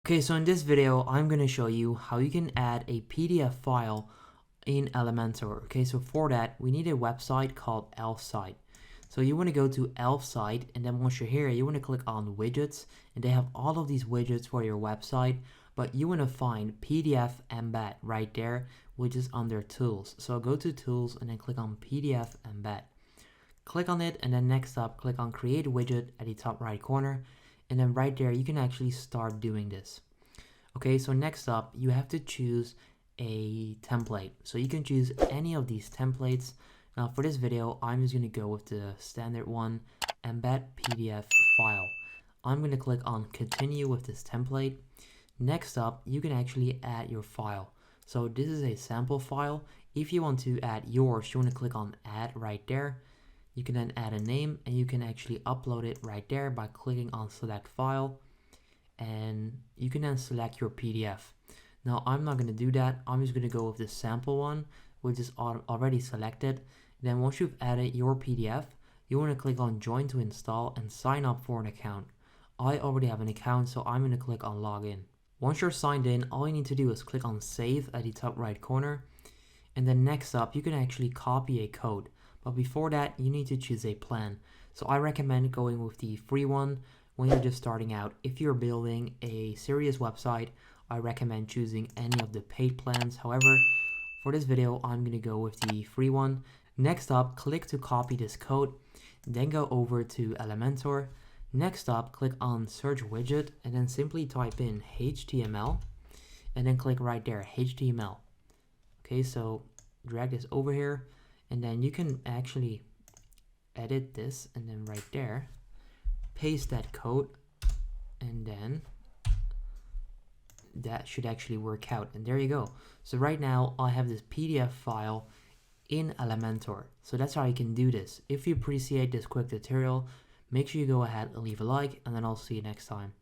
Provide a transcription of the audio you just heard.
Okay, so in this video, I'm going to show you how you can add a PDF file in Elementor. Okay, so for that, we need a website called Elf site. So you want to go to Elf site, and then once you're here, you want to click on widgets, and they have all of these widgets for your website, but you want to find PDF embed right there, which is under tools. So go to tools and then click on PDF embed. Click on it, and then next up, click on create widget at the top right corner. And then right there, you can actually start doing this. Okay, so next up, you have to choose a template. So you can choose any of these templates. Now for this video, I'm just gonna go with the standard one, embed PDF file. I'm gonna click on continue with this template. Next up, you can actually add your file. So this is a sample file. If you want to add yours, you wanna click on add right there. You can then add a name, and you can actually upload it right there by clicking on select file, and you can then select your PDF. Now I'm not going to do that. I'm just going to go with the sample one, which is already selected. Then once you've added your PDF, you want to click on join to install and sign up for an account. I already have an account, so I'm going to click on login. Once you're signed in, all you need to do is click on save at the top right corner, and then next up you can actually copy a code. But before that, you need to choose a plan. So I recommend going with the free one when you're just starting out. If you're building a serious website, I recommend choosing any of the paid plans. However, for this video, I'm going to go with the free one. Next up, click to copy this code, then go over to Elementor. Next up, click on search widget, and then simply type in HTML, and then click right there, HTML. Okay, so drag this over here. And then you can actually edit this, and then right there, paste that code, and then that should actually work out. And there you go. So right now I have this PDF file in Elementor. So that's how you can do this. If you appreciate this quick tutorial, make sure you go ahead and leave a like, and then I'll see you next time.